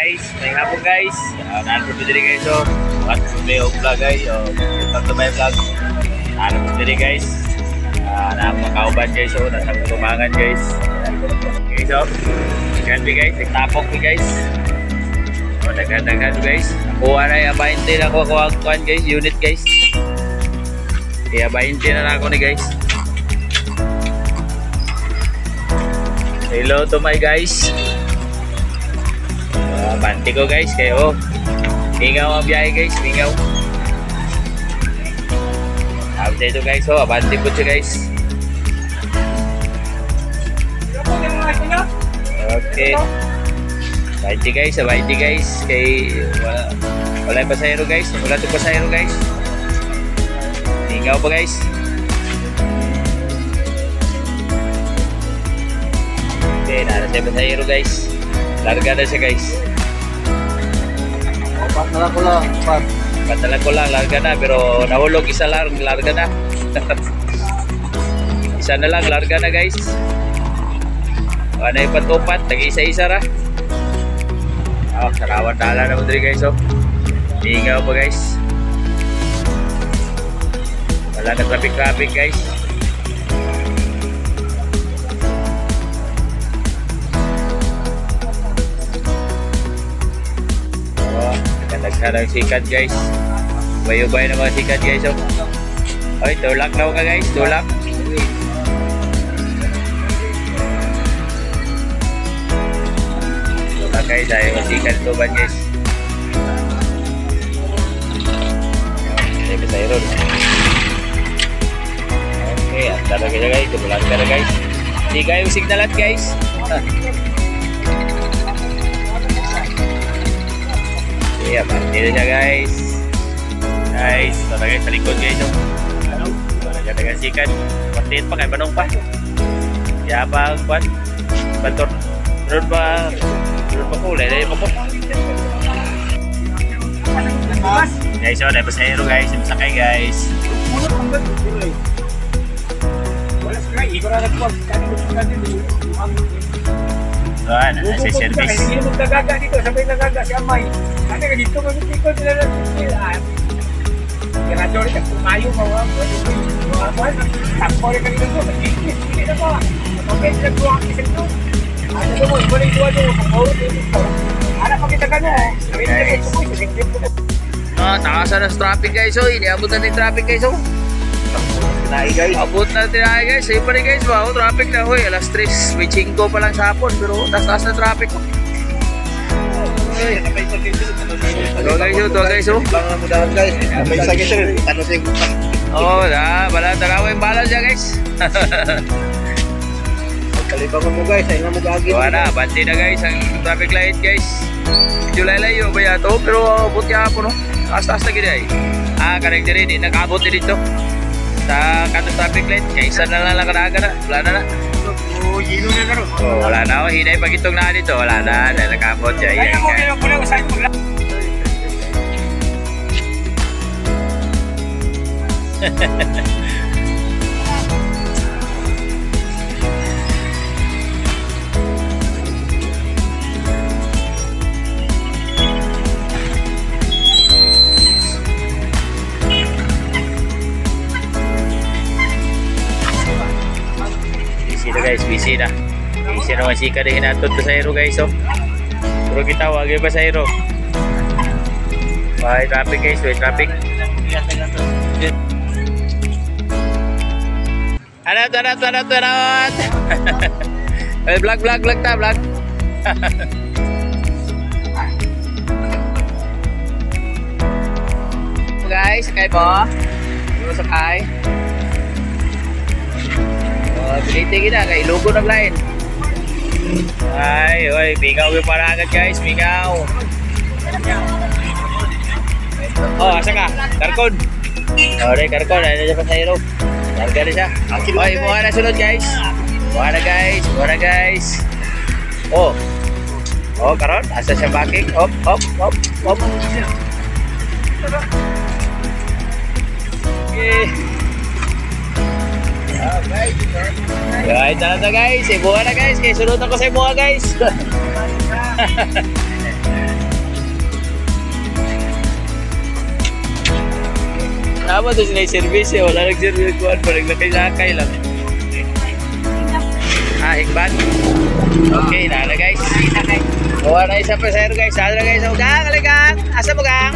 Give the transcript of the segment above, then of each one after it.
Guys, may hapon guys. Nandun dito guys. Bukat may vlog guys. Welcome to my vlog. Nandun dito guys. Nakakauban guys. Nasa tumangan guys. Okay, so ganti guys. Nagtapok ko guys. Naghan guys. Kuha na yung 20 na kuha guys. Unit guys. Kaya 20 na ako ni guys. Hello to my guys. Banti ko guys kayo. Mingaw ang biyahe guys. Mingaw. Abante ito guys. Abante po siya guys. Okay. Abante guys. Abante guys. Kay wala yung pasahero guys. Wala itong pasahero guys. Mingaw pa guys. Okay. Nara siya pasahero guys. Larga na siya guys. Patala ko lang. Patala ko lang, larga na. Pero nahulog isa lang, larga na. Isa na lang, larga na guys. Ano yung patupat, nag-isa-isa ra. Sarawan tala na mo diri guys. Hingaw pa guys. Wala na traffic guys. Nagsanang sikat guys. Bayubay na mga sikat guys. Ay, tulak na ka guys. Tulak. Tulak guys. Ayaw mga sikat tuban guys. Okay, bisa iron. Okay, antar na kita guys. Tubulan ka na guys. Hindi kayo signalat guys. Yeah, pantay na siya guys. Guys, ito na guys sa likod guys. Wala siya nagasikan. Pantay pa kay Banong pa. Kaya pa kwan. Bantor. Doon pa ko. Lala yung po. Guys, so dahil pasahero guys. Sakay guys. Ano sa service. Hindi mo nagaga dito, sabay nagaga si Amay. Kasi ka dito mag-ikot nila na sila. Kaya doon ka pumayo mga tapos ka dito, mag-ikot nila ba? Okay, nagluwa ka isa ito. Ano mo, iba na ituwa doon, pag-out dito. Ano pakita ka na, sabi nila ito mo, isa-ikot mo. Takasan na sa traffic guys. Iniabot na yung traffic guys. Abot na tinahe guys. Sa'yo pa rin guys ba? Traffic na hoy. Alas 3. May 5 pa lang sa hapon. Pero taas na traffic ko. Ito guys. Ito guys. Bang mudahan guys. May isa guys. Ano siya yung Bala dalawa yung balas siya guys. Kalibangan mo guys. Ay na mo gagin. Wala. Banti na guys. Ang traffic light guys. July layo ba yato? Pero abot niya hapon. Taas-taas na gina eh. Karang diri. Di nag-abot din dito. Sa kanto traffic light, kaya isa na lang nakaraga na. Wala na na. Wala na ako. Hinay pag itong na dito. Wala na. Dahil nakabot siya. Busy na. Busy na masika na hinatod sa aero guys. Pero kita wag ba sa aero. May traffic guys. May traffic. Anat. Vlog ta. Vlog. Guys, sakay po. Sakay. Piliti kita kay logo naglain. Ay, mingaw yung parangat guys, mingaw. Asa ka? Karkon. Karkon, ano siya pasahero? Larga na siya. Buha na sunod guys. Buha na guys. Karon, asa siya backing. Hop. Okay. Guys, ano na guys? Ibuha na guys. Kaya sunod ako sa ibuha guys. Tama to sinay-service eh. Wala nag-service kuhan pa. Naglakay-lakay lang. Hikbat. Okay, na guys. Kuha na isa pasahero guys. Saan na guys? Gang, aligang. Asa mo gang?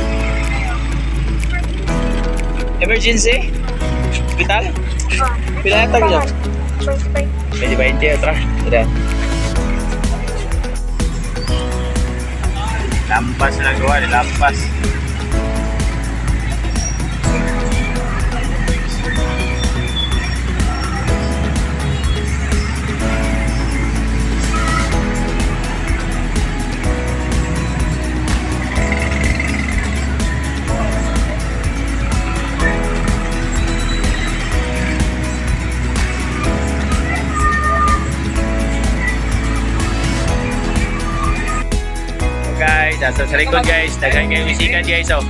Emergency? Hospital? Pilatag dyan. 20 otra. Sudah. Lampas lang gawa, lampas. Guys, nasa sa likod guys, daghan kayo isikan guys oh.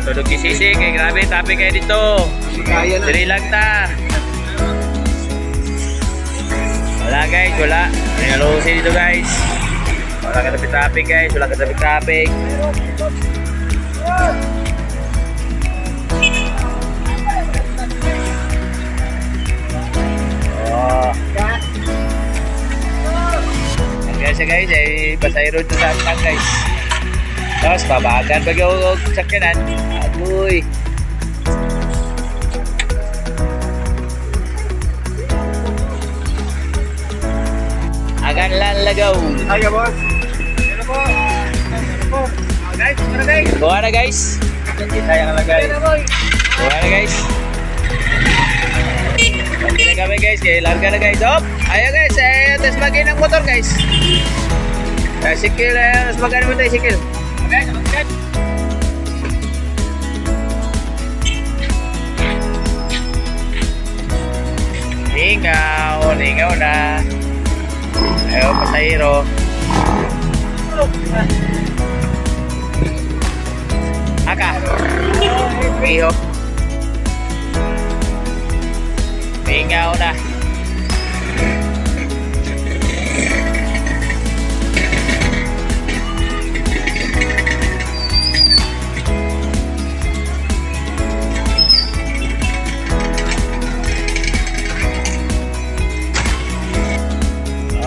Tulog kisisi, kay grabe tapi kayo dito. Dili lang ta. Wala guys, wala. May nalusin dito guys. Wala ka tapi guys, wala ka tapi. Oh. Guys, ay pasayro ito sa atang guys. Tapos babagan pag yung sakyanan. Aduy. Agan lang lagaw. Ayo boss. Ano po? Guys, ano guys? Buha na guys. Sayang lagay. Buha na guys. Okay na kami guys, kaya larga na guys. Op! Ayo guys, atas bagay ng motor guys. Tricycle, atas bagay ng tricycle. Okay, okay. Lingaw na. Ayo, pasahero. Aka. Iho. Lingaw na.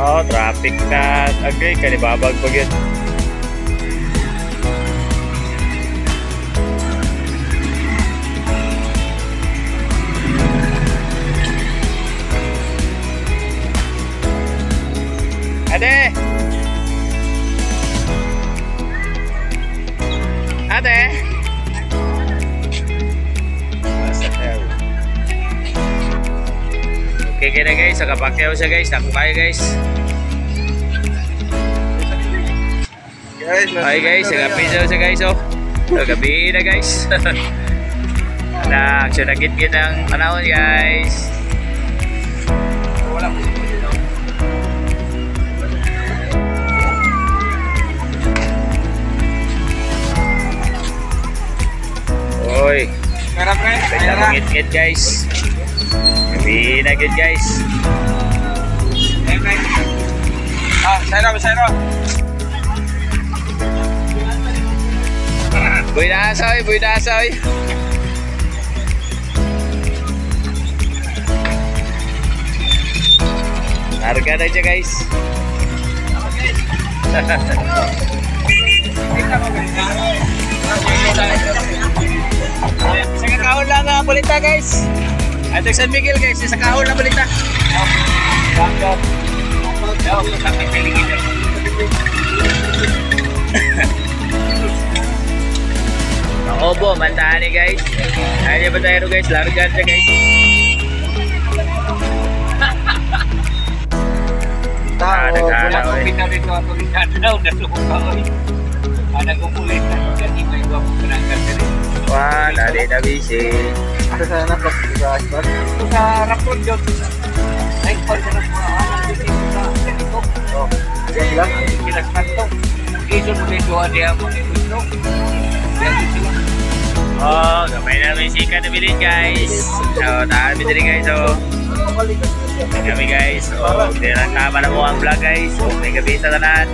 Oh, traffic na. Okay, kanibabag pag yun. Ate! Ate! Okay kaya guys, nakapakyaw siya guys, nakukaya guys. Hi guys, nagabi daw siya guys oh. Nagabi na guys. Anak, siya nagit-git ang panahon guys. Oy, kaya mangit-ngit guys. Gabi na good guys. Sayro. Buhay na asoy. Larga na siya guys. Sa kakahon lang ang balita guys. At San Miguel guys, sa kakahon lang balita. Obo, mantahan ni guys. Ayan ba tayo guys, larga siya guys. Wala kong pinarito ako rin daw na sumukawin. Ada kumpulin na kasi may iba po pinangkat rin. Wala rin na busy. Ito sa napag sa asphalt? Ito sa rapod yun. Nag-fall ka na po ang busy sa ganito. Yan lang. Kinakmat to. Ito mo rin doon niya mo. Ito. Yan sila. Oh, gamay na may sikat na bilhin guys. So, nakakabit rin guys. So, kami guys. So, hindi na tama na mo ang vlog guys. So, may gabi sa tanan.